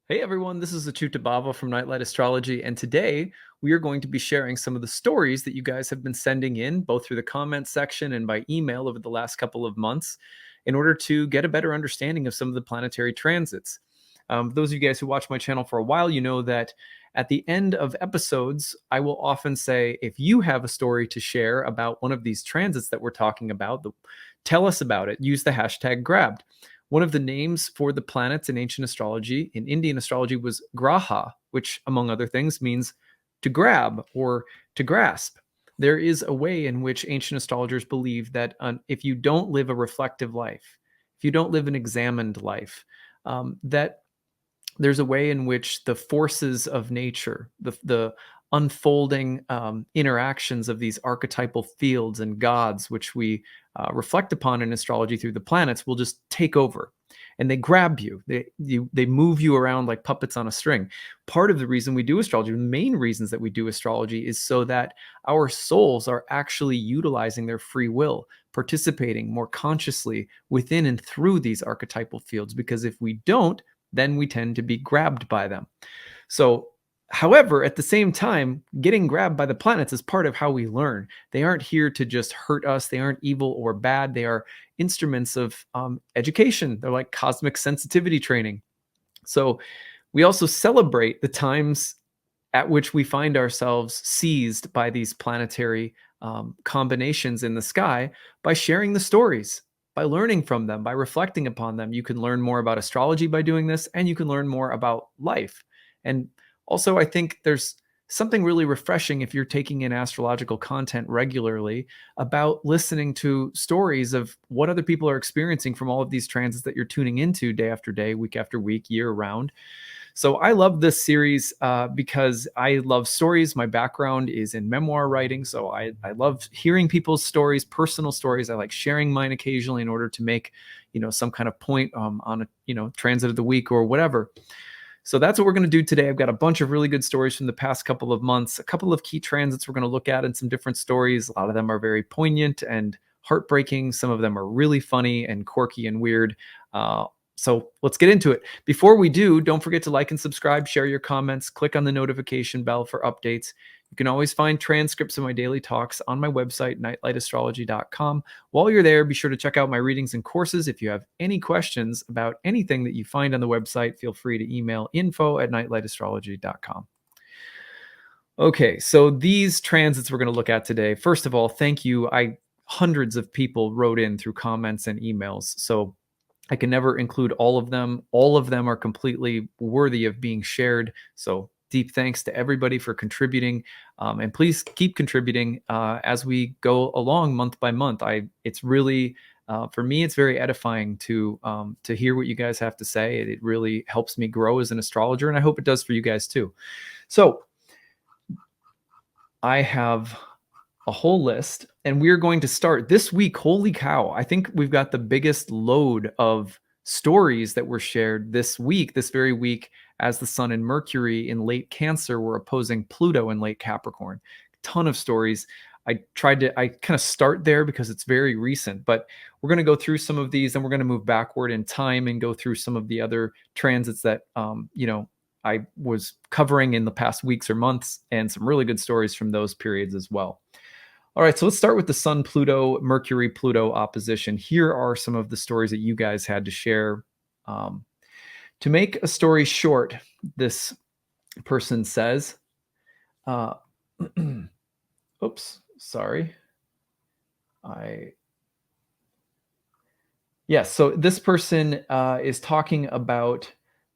Hey everyone, this is acyuta-bhava from Nightlight Astrology, and today we are going to be sharing some of the stories that you guys have been sending in, both through the comments section and by email over the last couple of months, in order to get a better understanding of some of the planetary transits. Those of you guys who watch my channel for a while, you know that at the end of episodes, I will often say, if you have a story to share about one of these transits that we're talking about, tell us about it. Use the hashtag grabbed. One of the names for the planets in ancient astrology, in Indian astrology, was graha, which, among other things, means to grab or to grasp. There is a way in which ancient astrologers believe that if you don't live a reflective life, if you don't live an examined life, that there's a way in which the forces of nature, the unfolding interactions of these archetypal fields and gods, which we reflect upon in astrology through the planets, will just take over, and they grab you. They move you around like puppets on a string. Part of the reason we do astrology, the main reasons that we do astrology, is so that our souls are actually utilizing their free will, participating more consciously within and through these archetypal fields. Because if we don't, then we tend to be grabbed by them. So, however, at the same time, getting grabbed by the planets is part of how we learn. They aren't here to just hurt us. They aren't evil or bad. They are instruments of education. They're like cosmic sensitivity training. So we also celebrate the times at which we find ourselves seized by these planetary combinations in the sky by sharing the stories, by learning from them, by reflecting upon them. You can learn more about astrology by doing this, and you can learn more about life. And also, I think there's something really refreshing if you're taking in astrological content regularly about listening to stories of what other people are experiencing from all of these transits that you're tuning into day after day, week after week, year round. So I love this series because I love stories. My background is in memoir writing, so I love hearing people's stories, personal stories. I like sharing mine occasionally in order to make, some kind of point on a, transit of the week or whatever. So that's what we're going to do today. I've got a bunch of really good stories from the past couple of months, a couple of key transits we're going to look at, and some different stories. A lot of them are very poignant and heartbreaking. Some of them are really funny and quirky and weird. So let's get into it. Before we do, don't forget to like and subscribe, share your comments, click on the notification bell for updates. You can always find transcripts of my daily talks on my website, nightlightastrology.com. While you're there, be sure to check out my readings and courses. If you have any questions about anything that you find on the website, feel free to email info@nightlightastrology.com. Okay, so these transits we're going to look at today. First of all, thank you. Hundreds of people wrote in through comments and emails. So I can never include all of them. All of them are completely worthy of being shared. So deep thanks to everybody for contributing. And please keep contributing as we go along month by month. It's really, for me, it's very edifying to hear what you guys have to say. It really helps me grow as an astrologer, and I hope it does for you guys too. So I have a whole list, and we're going to start this week. Holy cow. I think we've got the biggest load of stories that were shared this very week, as the Sun and Mercury in late Cancer were opposing Pluto in late Capricorn. Ton of stories. I kind of start there because it's very recent, but we're going to go through some of these, and we're going to move backward in time and go through some of the other transits that, I was covering in the past weeks or months, and some really good stories from those periods as well. All right, so let's start with the Sun-Pluto, Mercury-Pluto opposition. Here are some of the stories that you guys had to share. To make a story short, this person says, oops, sorry. Yes, so this person is talking about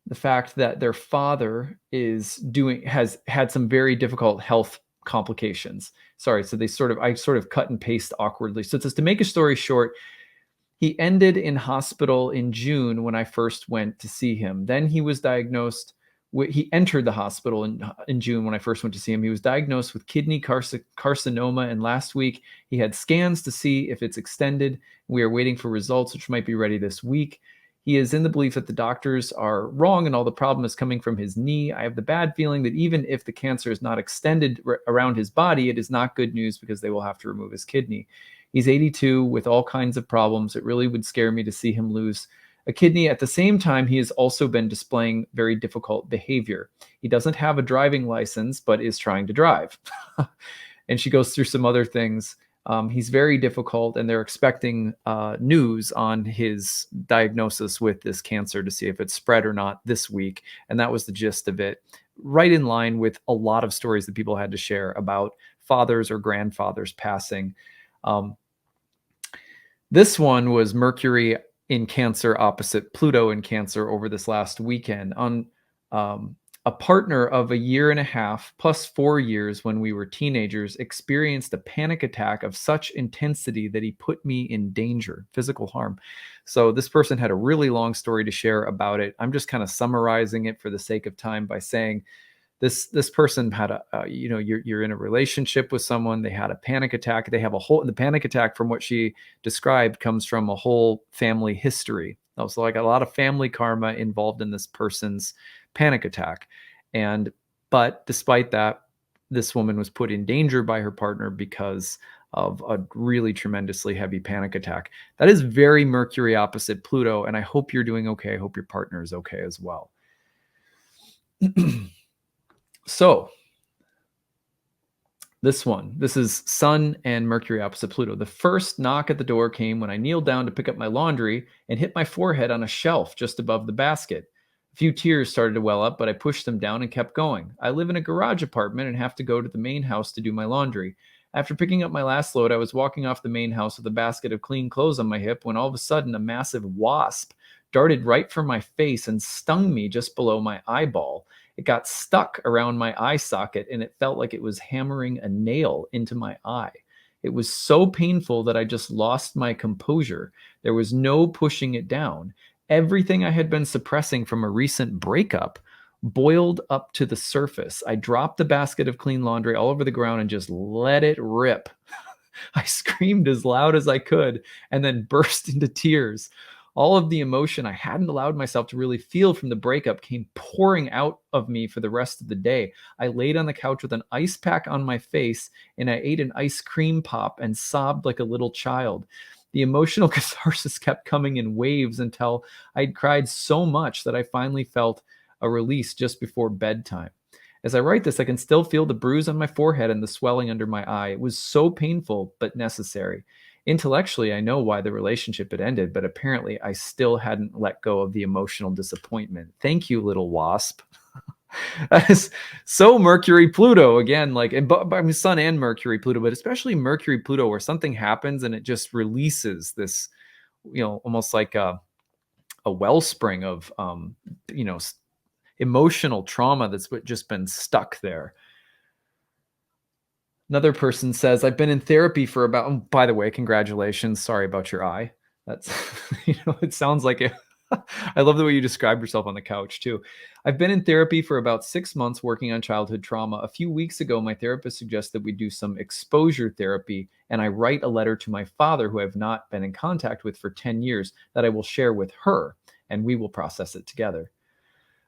the fact that their father has had some very difficult health complications. Sorry, so I sort of cut and paste awkwardly. So it says, to make a story short, he ended in hospital in June when I first went to see him. Then he was diagnosed he entered the hospital in June when I first went to see him. He was diagnosed with kidney carcinoma, and last week he had scans to see if it's extended. We are waiting for results, which might be ready this week. He is in the belief that the doctors are wrong and all the problem is coming from his knee. I have the bad feeling that even if the cancer is not extended around his body, it is not good news because they will have to remove his kidney. He's 82 with all kinds of problems. It really would scare me to see him lose a kidney. At the same time, he has also been displaying very difficult behavior. He doesn't have a driving license, but is trying to drive." And she goes through some other things. He's very difficult, and they're expecting news on his diagnosis with this cancer to see if it's spread or not this week. And that was the gist of it, right in line with a lot of stories that people had to share about fathers or grandfathers passing. This one was Mercury in Cancer opposite Pluto in Cancer over this last weekend. On a partner of a year and a half plus 4 years when we were teenagers experienced a panic attack of such intensity that he put me in danger, physical harm. So this person had a really long story to share about it. I'm just kind of summarizing it for the sake of time by saying this person had you're in a relationship with someone, they had a panic attack, they have the panic attack, from what she described, comes from a whole family history. So like a lot of family karma involved in this person's panic attack. But despite that, this woman was put in danger by her partner because of a really tremendously heavy panic attack. That is very Mercury opposite Pluto, and I hope you're doing okay. I hope your partner is okay as well. So this is Sun and Mercury opposite Pluto. The first knock at the door came when I kneeled down to pick up my laundry and hit my forehead on a shelf just above the basket. A few tears started to well up, but I pushed them down and kept going. I live in a garage apartment and have to go to the main house to do my laundry. After picking up my last load, I was walking off the main house with a basket of clean clothes on my hip when all of a sudden a massive wasp darted right for my face and stung me just below my eyeball. It got stuck around my eye socket, and it felt like it was hammering a nail into my eye. It was so painful that I just lost my composure. There was no pushing it down. Everything I had been suppressing from a recent breakup boiled up to the surface. I dropped the basket of clean laundry all over the ground and just let it rip. I screamed as loud as I could and then burst into tears. All of the emotion I hadn't allowed myself to really feel from the breakup came pouring out of me for the rest of the day. I laid on the couch with an ice pack on my face, and I ate an ice cream pop and sobbed like a little child. The emotional catharsis kept coming in waves until I'd cried so much that I finally felt a release just before bedtime. As I write this, I can still feel the bruise on my forehead and the swelling under my eye. It was so painful, but necessary. Intellectually, I know why the relationship had ended, but apparently I still hadn't let go of the emotional disappointment. Thank you, little wasp. That is so Mercury Pluto again, like, I mean, Sun and Mercury Pluto, but especially Mercury Pluto, where something happens and it just releases this, almost like a wellspring of, emotional trauma that's just been stuck there. Another person says, I've been in therapy for about, oh, by the way, congratulations. Sorry about your eye. That's, it sounds like it. I love the way you described yourself on the couch too. I've been in therapy for about 6 months working on childhood trauma. A few weeks ago, my therapist suggested we do some exposure therapy, and I write a letter to my father, who I've not been in contact with for 10 years, that I will share with her, and we will process it together.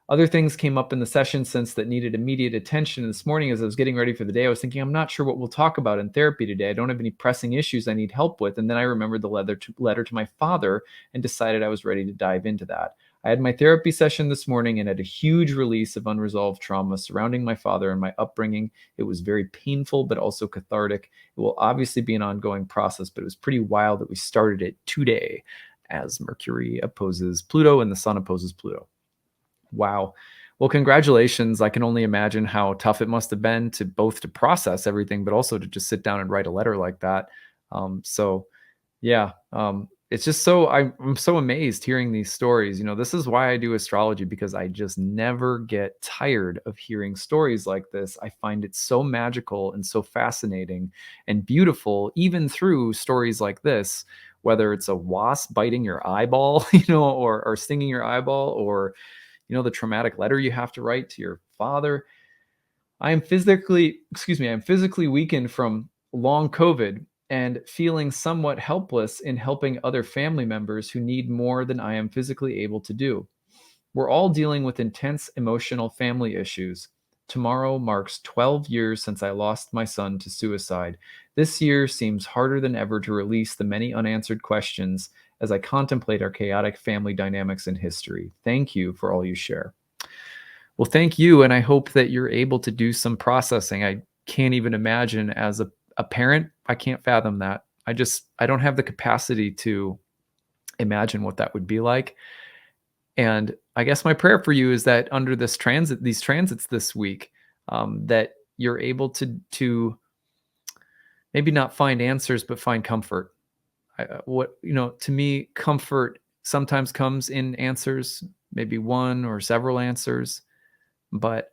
Other things came up in the session since that needed immediate attention. This morning, as I was getting ready for the day, I was thinking, I'm not sure what we'll talk about in therapy today. I don't have any pressing issues I need help with. And then I remembered the letter to my father and decided I was ready to dive into that. I had my therapy session this morning and had a huge release of unresolved trauma surrounding my father and my upbringing. It was very painful, but also cathartic. It will obviously be an ongoing process, but it was pretty wild that we started it today as Mercury opposes Pluto and the Sun opposes Pluto. Wow. Well, congratulations. I can only imagine how tough it must have been to both to process everything, but also to just sit down and write a letter like that. It's just so, I'm so amazed hearing these stories. This is why I do astrology, because I just never get tired of hearing stories like this. I find it so magical and so fascinating and beautiful, even through stories like this, whether it's a wasp biting your eyeball, or stinging your eyeball, or the traumatic letter you have to write to your father. I am physically weakened from long COVID and feeling somewhat helpless in helping other family members who need more than I am physically able to do. We're all dealing with intense emotional family issues. Tomorrow marks 12 years since I lost my son to suicide. This year seems harder than ever to release the many unanswered questions as I contemplate our chaotic family dynamics in history. Thank you for all you share. Well, thank you. And I hope that you're able to do some processing. I can't even imagine as a parent, I can't fathom that. I don't have the capacity to imagine what that would be like. And I guess my prayer for you is that under these transits this week, that you're able to maybe not find answers, but find comfort. To me, comfort sometimes comes in answers, maybe one or several answers, but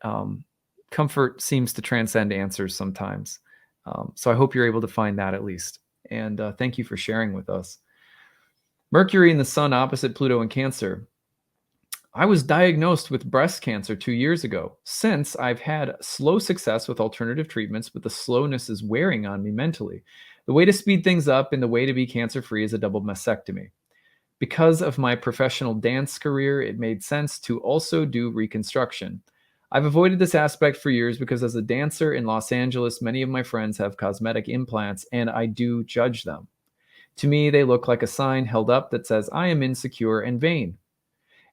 comfort seems to transcend answers sometimes. So I hope you're able to find that at least. And thank you for sharing with us. Mercury and the Sun opposite Pluto in Cancer. I was diagnosed with breast cancer 2 years ago. Since, I've had slow success with alternative treatments, but the slowness is wearing on me mentally. The way to speed things up and the way to be cancer-free is a double mastectomy. Because of my professional dance career, it made sense to also do reconstruction. I've avoided this aspect for years because as a dancer in Los Angeles, many of my friends have cosmetic implants and I do judge them. To me, they look like a sign held up that says, I am insecure and vain.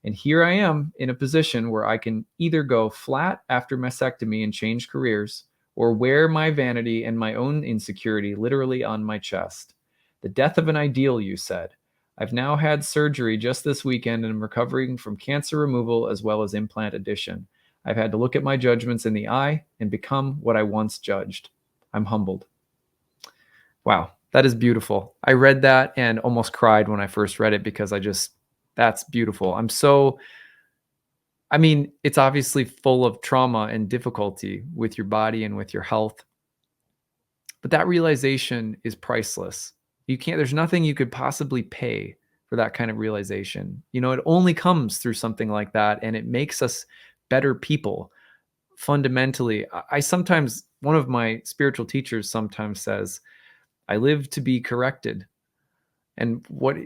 And here I am in a position where I can either go flat after mastectomy and change careers, or wear my vanity and my own insecurity literally on my chest. The death of an ideal, you said. I've now had surgery just this weekend and am recovering from cancer removal as well as implant addition. I've had to look at my judgments in the eye and become what I once judged. I'm humbled. Wow, that is beautiful. I read that and almost cried when I first read it because that's beautiful. It's obviously full of trauma and difficulty with your body and with your health, but that realization is priceless. There's nothing you could possibly pay for that kind of realization. It only comes through something like that, and it makes us better people. Fundamentally, one of my spiritual teachers sometimes says, I live to be corrected. And what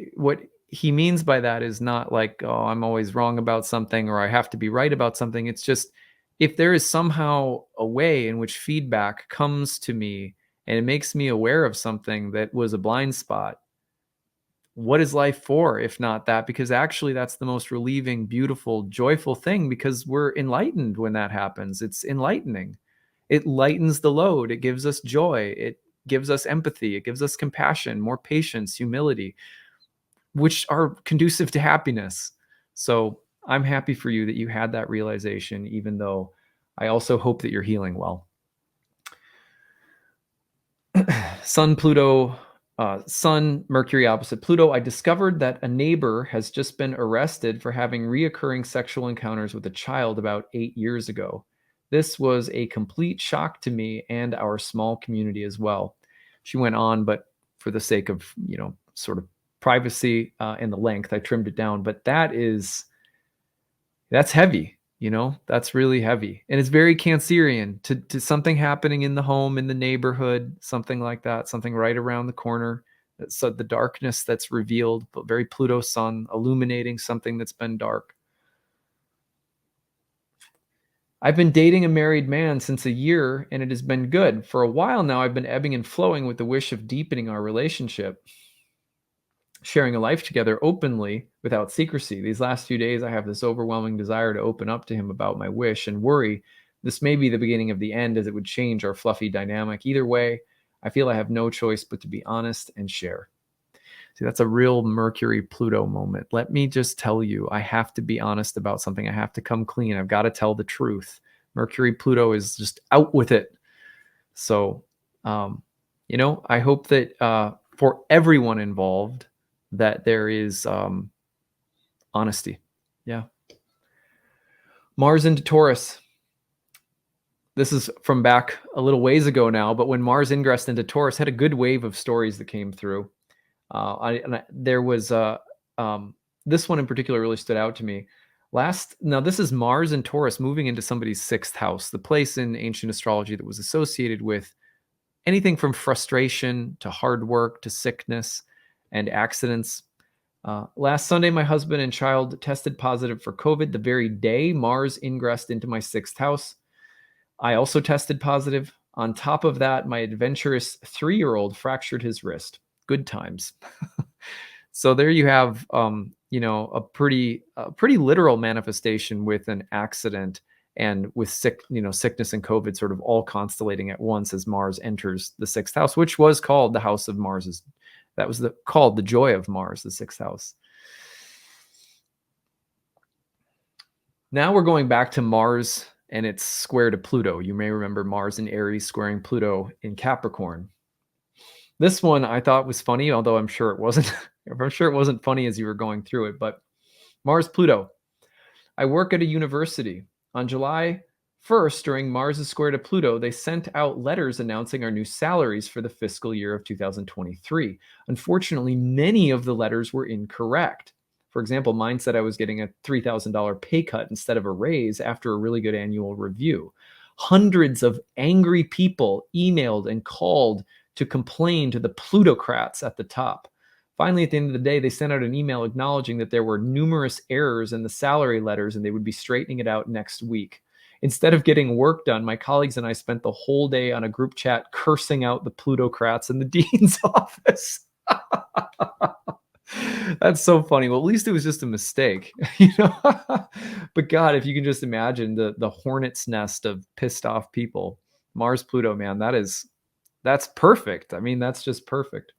he means by that is not like, oh, I'm always wrong about something or I have to be right about something. It's just if there is somehow a way in which feedback comes to me and it makes me aware of something that was a blind spot, what is life for if not that? Because actually that's the most relieving, beautiful, joyful thing because we're enlightened when that happens. It's enlightening. It lightens the load. It gives us joy. It gives us empathy. It gives us compassion, more patience, humility, which are conducive to happiness. So I'm happy for you that you had that realization, even though I also hope that you're healing well. Sun, Mercury opposite Pluto. I discovered that a neighbor has just been arrested for having reoccurring sexual encounters with a child about 8 years ago. This was a complete shock to me and our small community as well. She went on, but for the sake of, sort of privacy and the length, I trimmed it down. But that's heavy. That's really heavy. And it's very Cancerian to something happening in the home, in the neighborhood, something like that, something right around the corner. So the darkness that's revealed, but very Pluto Sun illuminating something that's been dark. I've been dating a married man since a year and it has been good. For a while now, I've been ebbing and flowing with the wish of deepening our relationship, sharing a life together openly without secrecy. These last few days, I have this overwhelming desire to open up to him about my wish and worry this may be the beginning of the end as it would change our fluffy dynamic. Either way, I feel I have no choice but to be honest and share. See, that's a real Mercury-Pluto moment. Let me just tell you, I have to be honest about something. I have to come clean. I've got to tell the truth. Mercury-Pluto is just out with it. So, I hope that for everyone involved, that there is honesty. Yeah. Mars into Taurus. This is from back a little ways ago now, but when Mars ingressed into Taurus, had a good wave of stories that came through. There was this one in particular really stood out to me. Now this is Mars and Taurus moving into somebody's sixth house, the place in ancient astrology that was associated with anything from frustration to hard work to sickness and accidents. Last Sunday, my husband and child tested positive for COVID the very day Mars ingressed into my sixth house. I also tested positive. On top of that, my adventurous 3-year-old fractured his wrist. Good times. So there you have, a pretty literal manifestation with an accident and with sickness and COVID sort of all constellating at once as Mars enters the 6th house, which was called the house of Mars. That was called the joy of Mars, the 6th house. Now we're going back to Mars and its square to Pluto. You may remember Mars in Aries squaring Pluto in Capricorn. This one I thought was funny, although I'm sure it wasn't. I'm sure it wasn't funny as you were going through it, but Mars Pluto. I work at a university. On July 1st, during Mars' square to Pluto, they sent out letters announcing our new salaries for the fiscal year of 2023. Unfortunately, many of the letters were incorrect. For example, mine said I was getting a $3,000 pay cut instead of a raise after a really good annual review. Hundreds of angry people emailed and called to complain to the plutocrats at the top. Finally, at the end of the day, they sent out an email acknowledging that there were numerous errors in the salary letters and they would be straightening it out next week. Instead of getting work done, my colleagues and I spent the whole day on a group chat cursing out the plutocrats in the dean's office. That's so funny. Well, at least it was just a mistake, But God, if you can just imagine the hornet's nest of pissed off people. Mars Pluto, man, that's perfect. I mean, that's just perfect.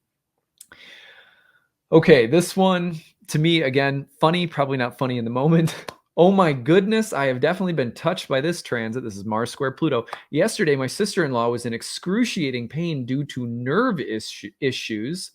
Okay, this one to me, again, funny, probably not funny in the moment. Oh my goodness, I have definitely been touched by this transit. This is Mars square Pluto. Yesterday, my sister-in-law was in excruciating pain due to nerve issues.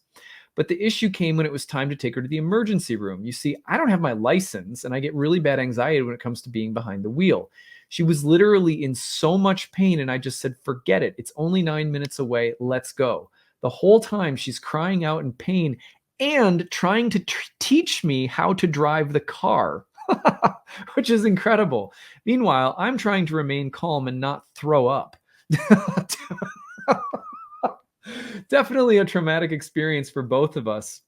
But the issue came when it was time to take her to the emergency room. You see, I don't have my license and I get really bad anxiety when it comes to being behind the wheel. She was literally in so much pain and I just said, forget it. It's only 9 minutes away. Let's go. The whole time she's crying out in pain and trying to teach me how to drive the car, which is incredible. Meanwhile, I'm trying to remain calm and not throw up. Definitely a traumatic experience for both of us.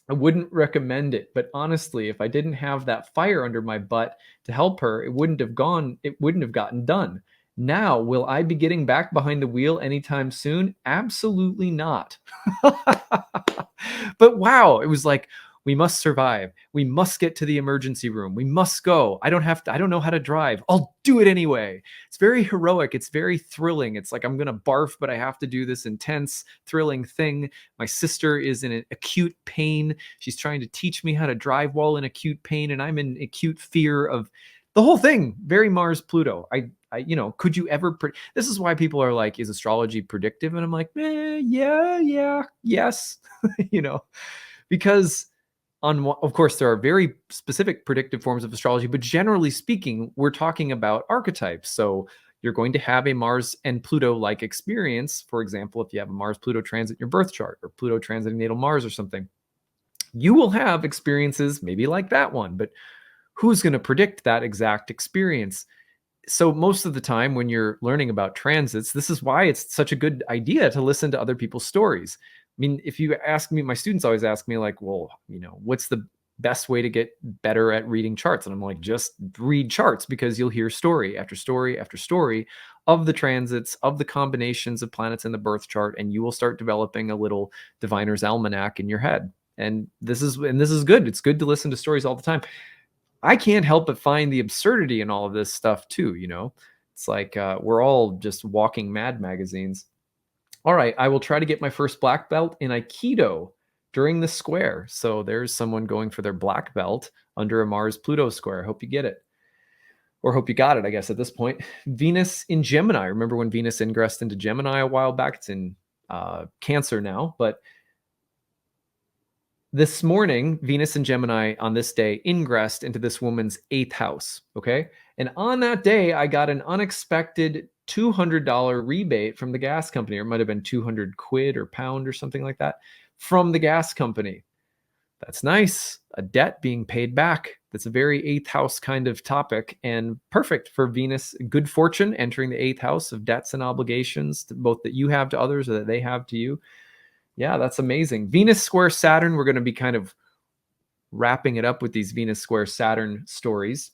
I wouldn't recommend it, but honestly, if I didn't have that fire under my butt to help her, it wouldn't have gotten done. Now, will I be getting back behind the wheel anytime soon? Absolutely not. But wow, it was like, we must survive. We must get to the emergency room. We must go. I don't know how to drive. I'll do it anyway. It's very heroic. It's very thrilling. It's like, I'm going to barf, but I have to do this intense, thrilling thing. My sister is in an acute pain. She's trying to teach me how to drive while in acute pain, and I'm in acute fear of the whole thing. Very Mars Pluto. Could you ever this is why people are like, is astrology predictive? And I'm like, yes. Because of course, there are very specific predictive forms of astrology, but generally speaking, we're talking about archetypes. So you're going to have a Mars and Pluto-like experience. For example, if you have a Mars-Pluto transit in your birth chart or Pluto transiting natal Mars or something, you will have experiences maybe like that one, but who's going to predict that exact experience? So most of the time when you're learning about transits, this is why it's such a good idea to listen to other people's stories. I mean, if you ask me, my students always ask me like, well, what's the best way to get better at reading charts? And I'm like, just read charts, because you'll hear story after story after story of the transits, of the combinations of planets in the birth chart, and you will start developing a little diviner's almanac in your head. And this is good. It's good to listen to stories all the time. I can't help but find the absurdity in all of this stuff too. It's like we're all just walking mad magazines. All right, I will try to get my first black belt in Aikido during the square. So there's someone going for their black belt under a Mars-Pluto square. Hope you get it. Or hope you got it, I guess, at this point. Venus in Gemini. Remember when Venus ingressed into Gemini a while back? It's in Cancer now. But this morning, Venus in Gemini on this day ingressed into this woman's 8th house, okay? And on that day, I got an unexpected $200 rebate from the gas company, or it might have been 200 quid or pound or something like that from the gas company. That's nice. A debt being paid back. That's a very 8th house kind of topic, and perfect for Venus. Good fortune entering the 8th house of debts and obligations, both that you have to others or that they have to you. Yeah, that's amazing. Venus square Saturn. We're going to be kind of wrapping it up with these Venus square Saturn stories.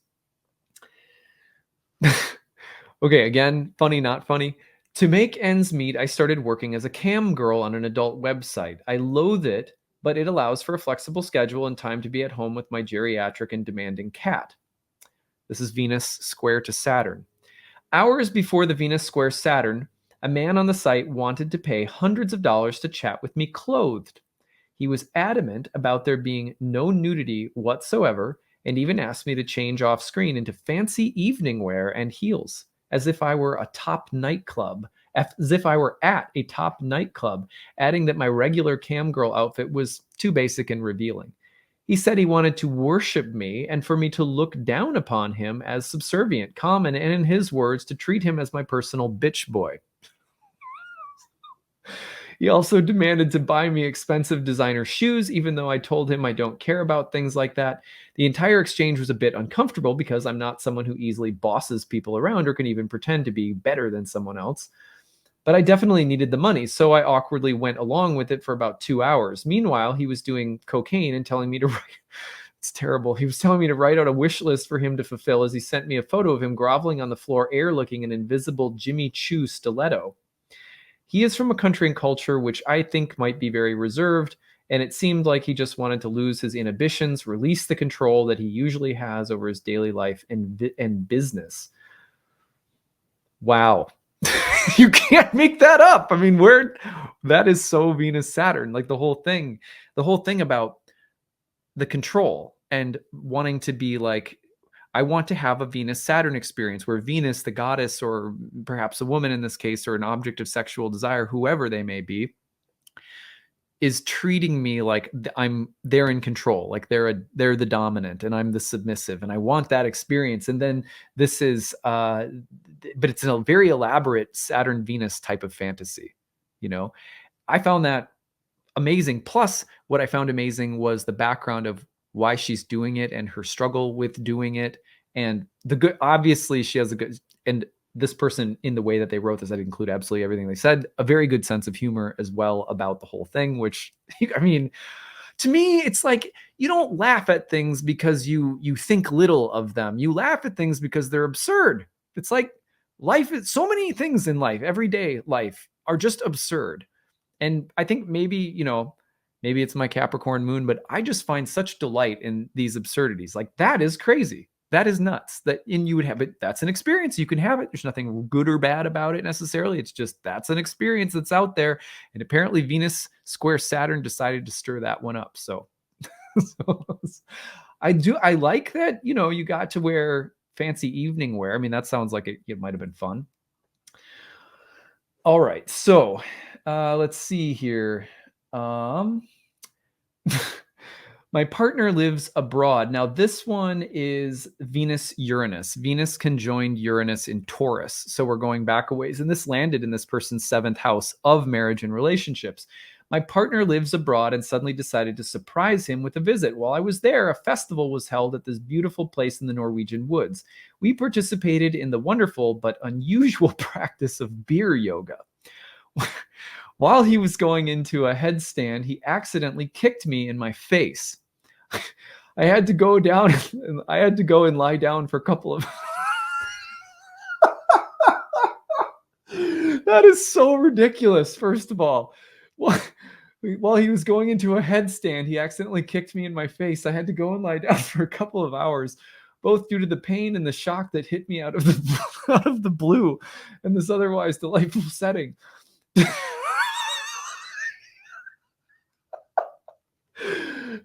Okay, again, funny, not funny. To make ends meet, I started working as a cam girl on an adult website. I loathe it, but it allows for a flexible schedule and time to be at home with my geriatric and demanding cat. This is Venus square to Saturn. Hours before the Venus square Saturn, a man on the site wanted to pay hundreds of dollars to chat with me clothed. He was adamant about there being no nudity whatsoever and even asked me to change off screen into fancy evening wear and heels, as if I were a top nightclub, as if I were at a top nightclub, adding that my regular cam girl outfit was too basic and revealing. He said he wanted to worship me and for me to look down upon him as subservient, common, and in his words, to treat him as my personal bitch boy. He also demanded to buy me expensive designer shoes, even though I told him I don't care about things like that. The entire exchange was a bit uncomfortable because I'm not someone who easily bosses people around or can even pretend to be better than someone else. But I definitely needed the money, so I awkwardly went along with it for about 2 hours. Meanwhile, he was doing cocaine and telling me to write. It's terrible. He was telling me to write out a wish list for him to fulfill as he sent me a photo of him groveling on the floor, air looking an invisible Jimmy Choo stiletto. He is from a country and culture which I think might be very reserved, and it seemed like he just wanted to lose his inhibitions, release the control that he usually has over his daily life and business. Wow. You can't make that up. I mean, that is so Venus Saturn, like the whole thing about the control and wanting to be like, I want to have a Venus Saturn experience where Venus, the goddess, or perhaps a woman in this case, or an object of sexual desire, whoever they may be, is treating me like they're in control, like they're the dominant and I'm the submissive, and I want that experience. And then this is but it's a very elaborate Saturn Venus type of fantasy, you know. I found that amazing. Plus, what I found amazing was the background of why she's doing it and her struggle with doing it. And the good, obviously, she has a good, and this person, in the way that they wrote this, I'd include absolutely everything they said, a very good sense of humor as well about the whole thing, which, I mean, to me, it's like you don't laugh at things because you think little of them. You laugh at things because they're absurd. It's like life is so many things in life, everyday life, are just absurd. And I think maybe, maybe it's my Capricorn moon, but I just find such delight in these absurdities. Like, that is crazy. That is nuts. And you would have it. That's an experience. You can have it. There's nothing good or bad about it necessarily. It's just that's an experience that's out there. And apparently Venus square Saturn decided to stir that one up. So, I like that, you got to wear fancy evening wear. I mean, that sounds like it might have been fun. All right. So let's see here. My partner lives abroad. Now, this one is Venus-Uranus. Venus conjoined Uranus in Taurus. So we're going back a ways. And this landed in this person's 7th house of marriage and relationships. My partner lives abroad and suddenly decided to surprise him with a visit. While I was there, a festival was held at this beautiful place in the Norwegian woods. We participated in the wonderful but unusual practice of beer yoga. While he was going into a headstand, he accidentally kicked me in my face. I had to go down. I had to go and lie down for a couple of. That is so ridiculous. First of all, while he was going into a headstand, he accidentally kicked me in my face. I had to go and lie down for a couple of hours, both due to the pain and the shock that hit me out of the blue, in this otherwise delightful setting.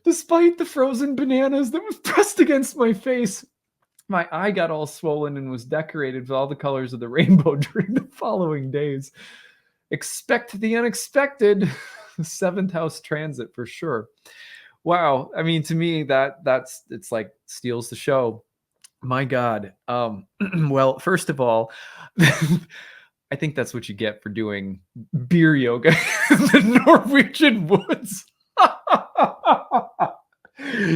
Despite the frozen bananas that was pressed against my face, my eye got all swollen and was decorated with all the colors of the rainbow during the following days. Expect the unexpected. 7th house transit for sure. Wow. I mean, to me, it's like steals the show. My God. Well, first of all, I think that's what you get for doing beer yoga in the Norwegian woods.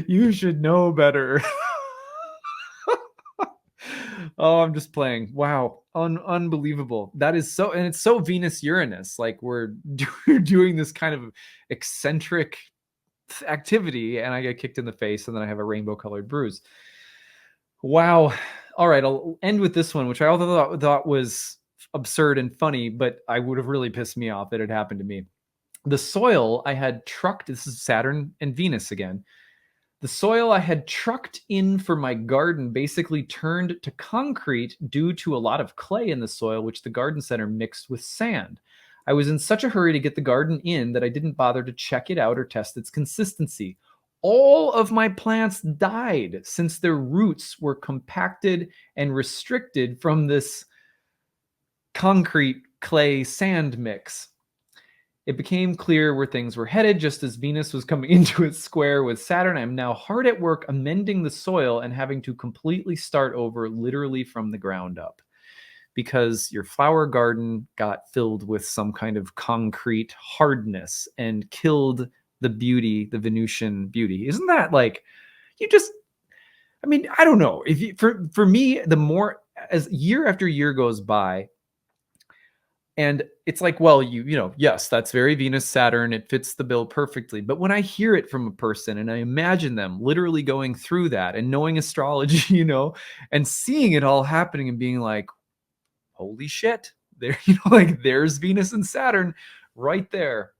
You should know better. Oh, I'm just playing. Wow. Unbelievable. That is so, and it's so Venus Uranus. Like we're doing this kind of eccentric activity and I get kicked in the face and then I have a rainbow colored bruise. Wow. All right, I'll end with this one, which I also thought was absurd and funny, but I would have really pissed me off that it happened to me. The soil I had trucked, this is Saturn and Venus again. The soil I had trucked in for my garden basically turned to concrete due to a lot of clay in the soil, which the garden center mixed with sand. I was in such a hurry to get the garden in that I didn't bother to check it out or test its consistency. All of my plants died since their roots were compacted and restricted from this concrete clay sand mix. It became clear where things were headed just as Venus was coming into its square with Saturn. I'm now hard at work amending the soil and having to completely start over literally from the ground up because your flower garden got filled with some kind of concrete hardness and killed the beauty, the Venusian beauty. Isn't that like, you just, I mean, I don't know. If you, for me, the more as year after year goes by, and it's like, well, yes, that's very Venus, Saturn. It fits the bill perfectly. But when I hear it from a person and I imagine them literally going through that and knowing astrology, and seeing it all happening and being like, holy shit, there, like there's Venus and Saturn right there.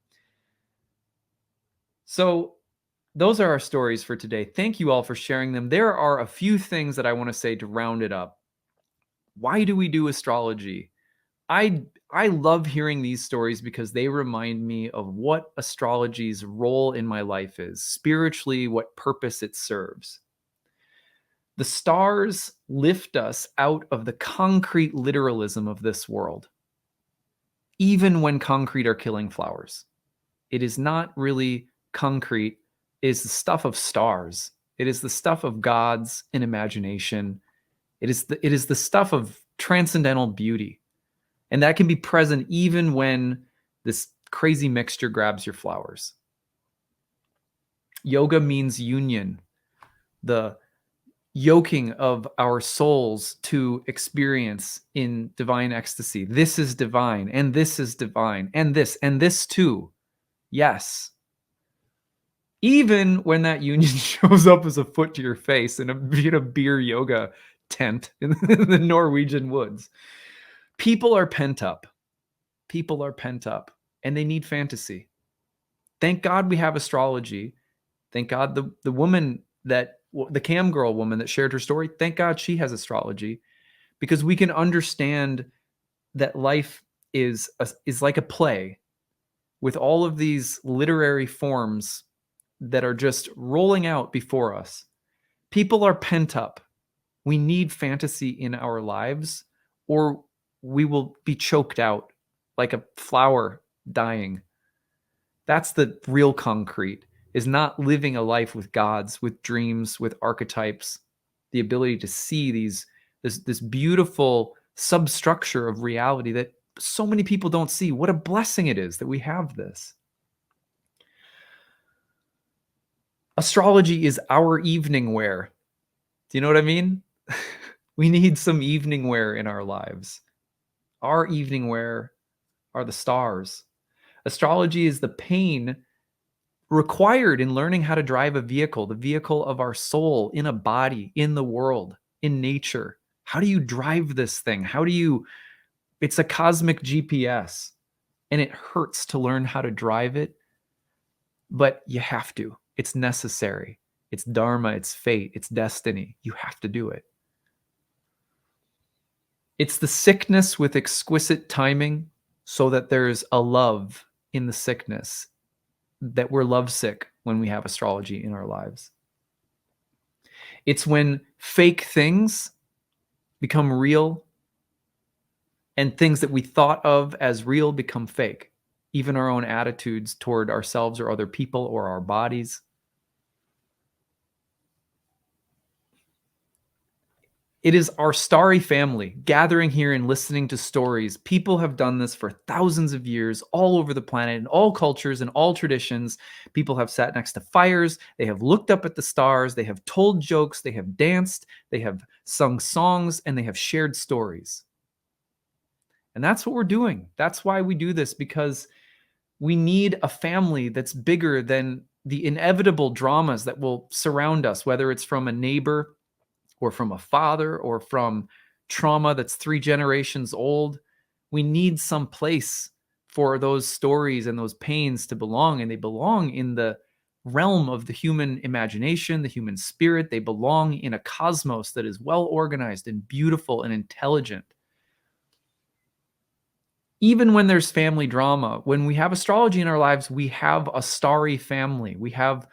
So those are our stories for today. Thank you all for sharing them. There are a few things that I want to say to round it up. Why do we do astrology? I love hearing these stories because they remind me of what astrology's role in my life is, spiritually, what purpose it serves. The stars lift us out of the concrete literalism of this world, even when concrete are killing flowers. It is not really concrete, it is the stuff of stars. It is the stuff of gods and imagination. It is the stuff of transcendental beauty. And that can be present even when this crazy mixture grabs your flowers. Yoga means union, the yoking of our souls to experience in divine ecstasy. This is divine, and this is divine, and this too. Yes. Even when that union shows up as a foot to your face in a beer yoga tent in the Norwegian woods. People are pent up. People are pent up and they need fantasy. Thank God we have astrology. Thank God the woman the cam girl woman that shared her story, thank God she has astrology because we can understand that life is like a play with all of these literary forms that are just rolling out before us. People are pent up. We need fantasy in our lives or we will be choked out like a flower dying. That's the real concrete, is not living a life with gods, with dreams, with archetypes, the ability to see this beautiful substructure of reality that so many people don't see. What a blessing it is that we have this. Astrology is our evening wear. Do you know what I mean? We need some evening wear in our lives. Our evening wear are the stars. Astrology is the pain required in learning how to drive a vehicle, the vehicle of our soul in a body, in the world, in nature. How do you drive this thing? It's a cosmic GPS and it hurts to learn how to drive it, but you have to. It's necessary. It's dharma, it's fate, it's destiny. You have to do it. It's the sickness with exquisite timing so that there's a love in the sickness, that we're lovesick when we have astrology in our lives. It's when fake things become real and things that we thought of as real become fake. Even our own attitudes toward ourselves or other people or our bodies. It is our starry family gathering here and listening to stories. People have done this for thousands of years all over the planet in all cultures and all traditions. People have sat next to fires. They have looked up at the stars. They have told jokes. They have danced. They have sung songs and they have shared stories. And that's what we're doing. That's why we do this, because we need a family that's bigger than the inevitable dramas that will surround us, whether it's from a neighbor or from a father or from trauma that's 3 generations old. We need some place for those stories and those pains to belong, and they belong in the realm of the human imagination, the human spirit. They belong in a cosmos that is well organized and beautiful and intelligent. Even when there's family drama, when we have astrology in our lives, we have a starry family. We have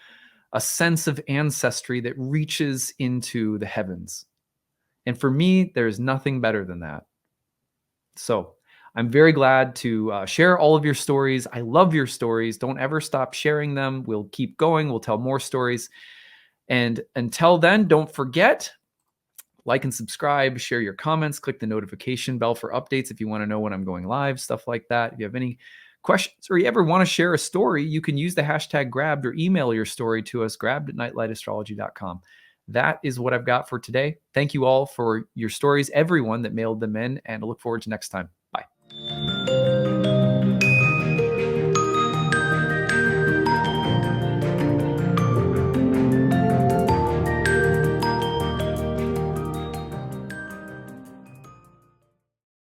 a sense of ancestry that reaches into the heavens. And for me, there's nothing better than that. So I'm very glad to share all of your stories. I love your stories. Don't ever stop sharing them. We'll keep going. We'll tell more stories. And until then, don't forget, like and subscribe, share your comments, click the notification bell for updates if you want to know when I'm going live, stuff like that. If you have any questions or you ever want to share a story, you can use the hashtag grabbed or email your story to us, grabbed@nightlightastrology.com. That is what I've got for today. Thank you all for your stories, everyone that mailed them in, and I look forward to next time.